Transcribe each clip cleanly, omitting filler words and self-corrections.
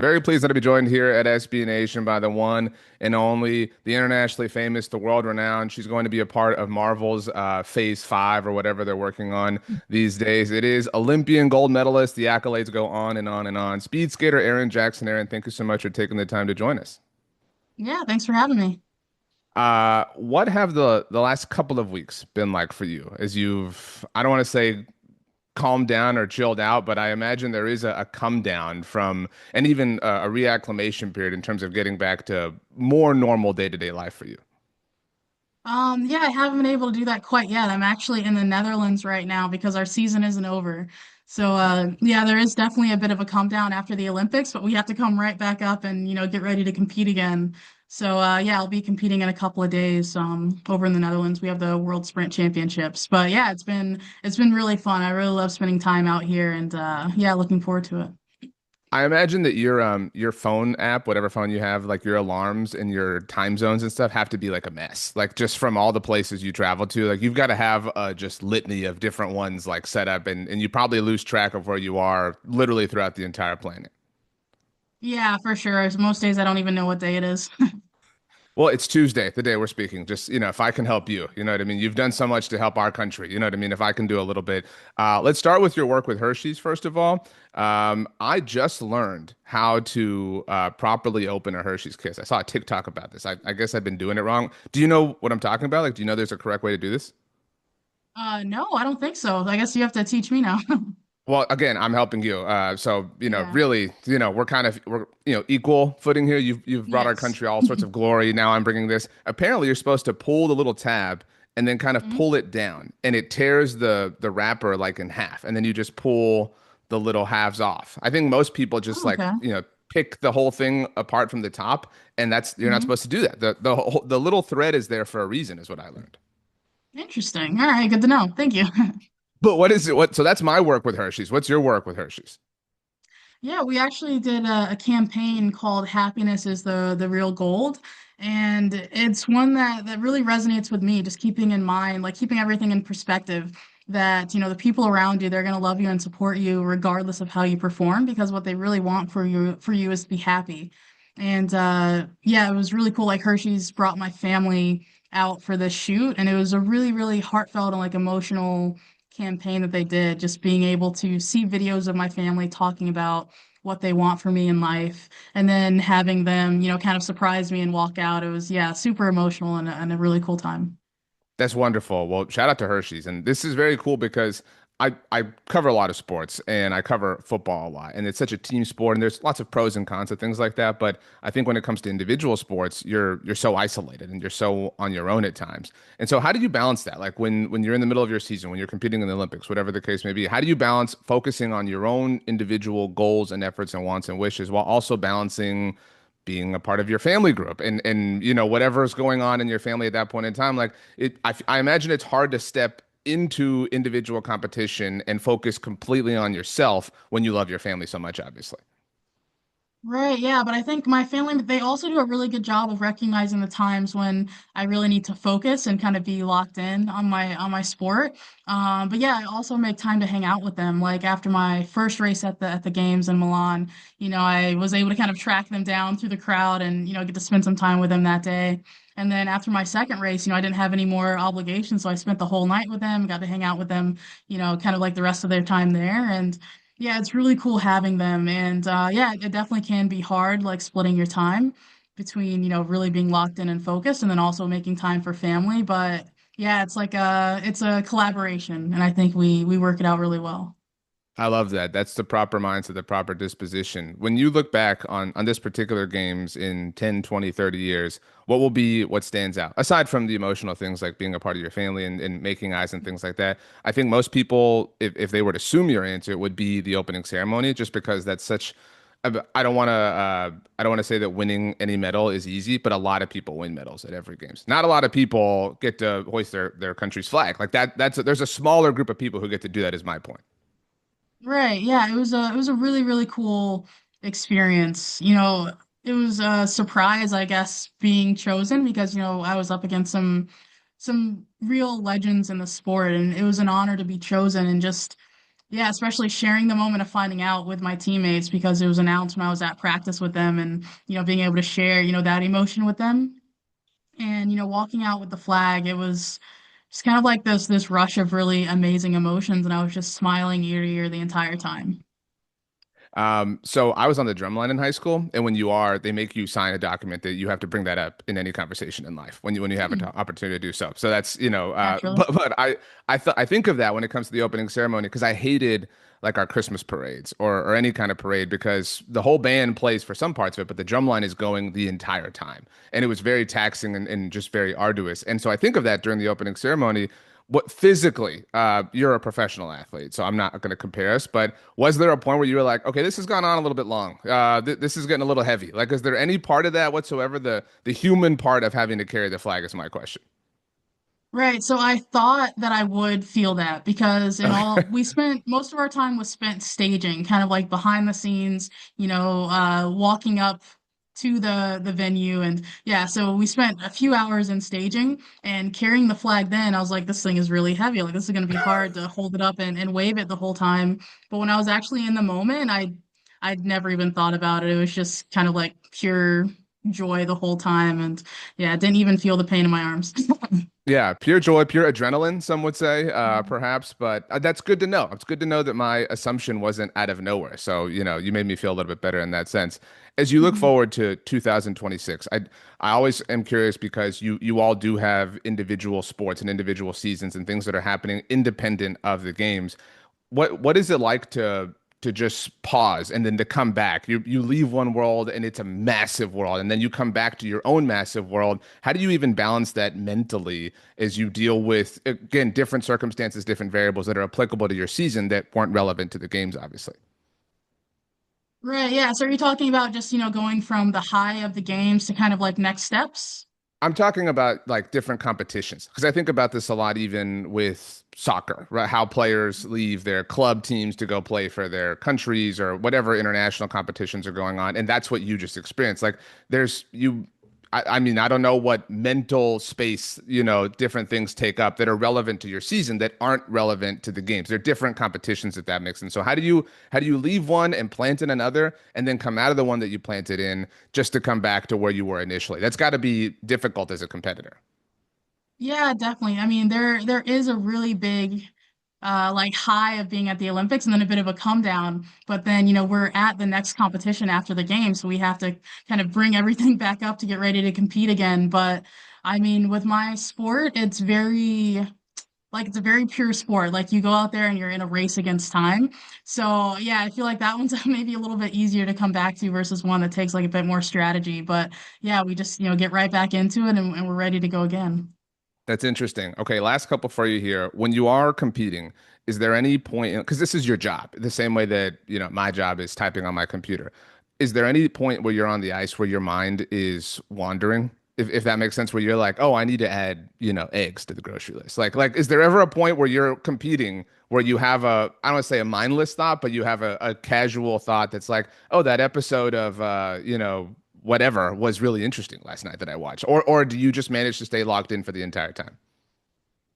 Very pleased to be joined here at SB Nation by the one and only, the internationally famous, the world renowned. She's going to be a part of Marvel's Phase 5 or whatever they're working on these days. It is Olympian gold medalist. The accolades go on and on and on. Speed skater Erin Jackson. Erin, thank you so much for taking the time to join us. Yeah, thanks for having me. What have the last couple of weeks been like for you as you've, I don't want to say calmed down or chilled out, but I imagine there is a come down from, and even a reacclimation period in terms of getting back to more normal day-to-day life for you. Yeah, I haven't been able to do that quite yet. I'm actually in the Netherlands right now because our season isn't over. So, yeah, there is definitely a bit of a come down after the Olympics, but we have to come right back up and, get ready to compete again. So, yeah, I'll be competing in a couple of days, over in the Netherlands. We have the World Sprint Championships. But yeah, it's been really fun. I really love spending time out here and, yeah, looking forward to it. I imagine that your phone app, whatever phone you have, like your alarms and your time zones and stuff have to be like a mess. Like just from all the places you travel to, like you've got to have a just litany of different ones like set up and you probably lose track of where you are literally throughout the entire planet. Yeah, for sure. Most days I don't even know what day it is. Well, it's Tuesday, the day we're speaking. Just, if I can help you, you know what I mean? You've done so much to help our country. You know what I mean? If I can do a little bit. Let's start with your work with Hershey's, first of all. I just learned how to properly open a Hershey's Kiss. I saw a TikTok about this. I guess I've been doing it wrong. Do you know what I'm talking about? Like, do you know there's a correct way to do this? No, I don't think so. I guess you have to teach me now. Well, again, I'm helping you. So, Yeah. really, we're equal footing here. You've brought our Yes. country all sorts of glory. Now I'm bringing this. Apparently, you're supposed to pull the little tab and then kind of Mhm. pull it down, and it tears the wrapper like in half, and then you just pull the little halves off. I think most people just Oh, like, okay. pick the whole thing apart from the top, and that's you're not Hmm. supposed to do that. The little thread is there for a reason, is what I learned. Interesting. All right, good to know. Thank you. But what is it? So that's my work with Hershey's. What's your work with Hershey's? Yeah, we actually did a campaign called Happiness is the Real Gold. And it's one that really resonates with me, just keeping in mind, like keeping everything in perspective that, the people around you, they're going to love you and support you regardless of how you perform, because what they really want for you is to be happy. And yeah, it was really cool. Like Hershey's brought my family out for this shoot, and it was a really, really heartfelt and like emotional campaign that they did, just being able to see videos of my family talking about what they want for me in life, and then having them, kind of surprise me and walk out. It was, yeah, super emotional and a really cool time. That's wonderful. Well, shout out to Hershey's. And this is very cool because I cover a lot of sports and I cover football a lot. And it's such a team sport and there's lots of pros and cons of things like that. But I think when it comes to individual sports, you're so isolated and you're so on your own at times. And so how do you balance that? Like when you're in the middle of your season, when you're competing in the Olympics, whatever the case may be, how do you balance focusing on your own individual goals and efforts and wants and wishes while also balancing being a part of your family group and whatever's going on in your family at that point in time, like I imagine it's hard to step into individual competition and focus completely on yourself when you love your family so much, obviously. Right, yeah, but I think my family, they also do a really good job of recognizing the times when I really need to focus and kind of be locked in on my sport. But yeah, I also make time to hang out with them. Like after my first race at the games in Milan, I was able to kind of track them down through the crowd and, get to spend some time with them that day. And then after my second race, I didn't have any more obligations, so I spent the whole night with them, got to hang out with them, kind of like the rest of their time there. And yeah, it's really cool having them. And yeah, it definitely can be hard, like splitting your time between, really being locked in and focused and then also making time for family. But yeah, it's a collaboration, and I think we work it out really well. I love that. That's the proper mindset, the proper disposition. When you look back on this particular games in 10, 20, 30 years, what will be what stands out? Aside from the emotional things like being a part of your family and making eyes and things like that, I think most people, if they were to assume your answer, it would be the opening ceremony, just because that's such I don't want to say that winning any medal is easy, but a lot of people win medals at every games. Not a lot of people get to hoist their country's flag. Like there's a smaller group of people who get to do that is my point. Right. Yeah, it was a really, really cool experience. It was a surprise, I guess, being chosen because, I was up against some real legends in the sport, and it was an honor to be chosen. And just Yeah, especially sharing the moment of finding out with my teammates because it was announced when I was at practice with them and, being able to share, that emotion with them. And, walking out with the flag, it was just kind of like this rush of really amazing emotions, and I was just smiling ear to ear the entire time. So I was on the drum line in high school, and when you are, they make you sign a document that you have to bring that up in any conversation in life when you have an Hmm, opportunity to do so. So that's, naturally. but I think of that when it comes to the opening ceremony because I hated like our Christmas parades or any kind of parade because the whole band plays for some parts of it, but the drum line is going the entire time, and it was very taxing and just very arduous. And so I think of that during the opening ceremony what physically, you're a professional athlete, so I'm not going to compare us, but was there a point where you were like, okay, this has gone on a little bit long. This is getting a little heavy. Like, is there any part of that whatsoever? The human part of having to carry the flag is my question. Right. So I thought that I would feel that because Okay. we spent most of our time was spent staging, kind of like behind the scenes, walking up to the venue. And yeah, so we spent a few hours in staging and carrying the flag then. I was like, this thing is really heavy. Like this is going to be hard to hold it up and wave it the whole time. But when I was actually in the moment, I'd never even thought about it. It was just kind of like pure joy the whole time. And yeah, didn't even feel the pain in my arms. Yeah, pure joy, pure adrenaline, some would say, perhaps, but that's good to know. It's good to know that my assumption wasn't out of nowhere. So, you made me feel a little bit better in that sense. As you look Mhm. forward to 2026, I always am curious because you all do have individual sports and individual seasons and things that are happening independent of the games. What is it like to just pause and then to come back? You leave one world and it's a massive world, and then you come back to your own massive world. How do you even balance that mentally as you deal with, again, different circumstances, different variables that are applicable to your season that weren't relevant to the games, obviously? Right, yeah. So are you talking about just, going from the high of the games to kind of like next steps? I'm talking about like different competitions because I think about this a lot, even with soccer, right? How players leave their club teams to go play for their countries or whatever international competitions are going on. And that's what you just experienced. Like there's you, I mean, I don't know what mental space, different things take up that are relevant to your season that aren't relevant to the games. They're different competitions if that makes sense. So how do you leave one and plant in another and then come out of the one that you planted in just to come back to where you were initially? That's got to be difficult as a competitor. Yeah, definitely. I mean, there is a really big like high of being at the Olympics and then a bit of a come down. But then, we're at the next competition after the game, so we have to kind of bring everything back up to get ready to compete again. But I mean, with my sport, it's a very pure sport. Like you go out there and you're in a race against time. So yeah, I feel like that one's maybe a little bit easier to come back to versus one that takes like a bit more strategy. But yeah, we just, get right back into it and we're ready to go again. That's interesting. Okay, last couple for you here. When you are competing, is there any point, because this is your job, the same way that, my job is typing on my computer. Is there any point where you're on the ice where your mind is wandering? If that makes sense, where you're like, oh, I need to add, eggs to the grocery list. Like, is there ever a point where you're competing where you have I don't want to say a mindless thought, but you have a casual thought that's like, oh, that episode of, whatever was really interesting last night that I watched? Or do you just manage to stay locked in for the entire time?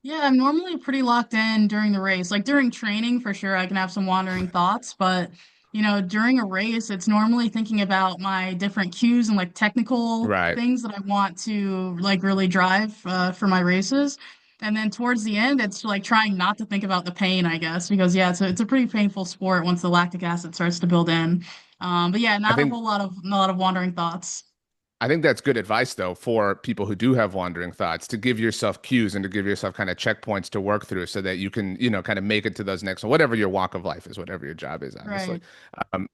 Yeah, I'm normally pretty locked in during the race. Like during training, for sure, I can have some wandering thoughts, but during a race, it's normally thinking about my different cues and like technical Right. things that I want to like really drive for my races. And then towards the end, it's like trying not to think about the pain, I guess, because yeah, it's a pretty painful sport once the lactic acid starts to build in. But yeah, I not a think whole lot of not a lot of wandering thoughts. I think that's good advice, though, for people who do have wandering thoughts to give yourself cues and to give yourself kind of checkpoints to work through so that you can, kind of make it to those next, whatever your walk of life is, whatever your job is, obviously.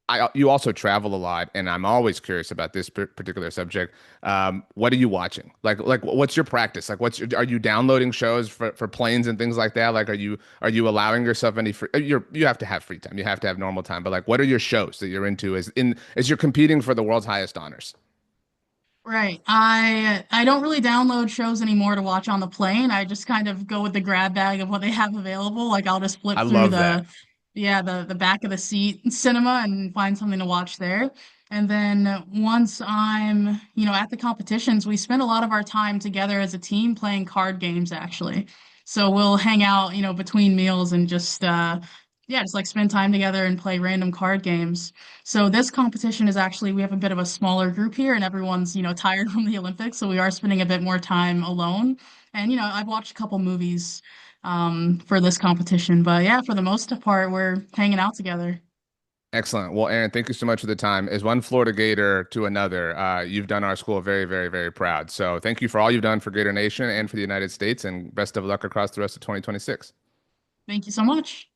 Right. You also travel a lot, and I'm always curious about this particular subject. What are you watching? Like, what's your practice? Like, are you downloading shows for planes and things like that? Like, are you allowing yourself any free, you have to have free time. You have to have normal time, but like, what are your shows that you're into as you're competing for the world's highest honors? Right. I don't really download shows anymore to watch on the plane. I just kind of go with the grab bag of what they have available. Like I'll just flip I through love that. the back of the seat cinema and find something to watch there. And then once I'm, at the competitions, we spend a lot of our time together as a team playing card games actually. So we'll hang out, between meals and just yeah, just like spend time together and play random card games. So this competition is actually we have a bit of a smaller group here and everyone's, tired from the Olympics, so we are spending a bit more time alone. And I've watched a couple movies for this competition, but yeah, for the most part we're hanging out together. Excellent. Well, Aaron, thank you so much for the time. As one Florida Gator to another, you've done our school very, very, very proud. So thank you for all you've done for Gator Nation and for the United States, and best of luck across the rest of 2026. Thank you so much.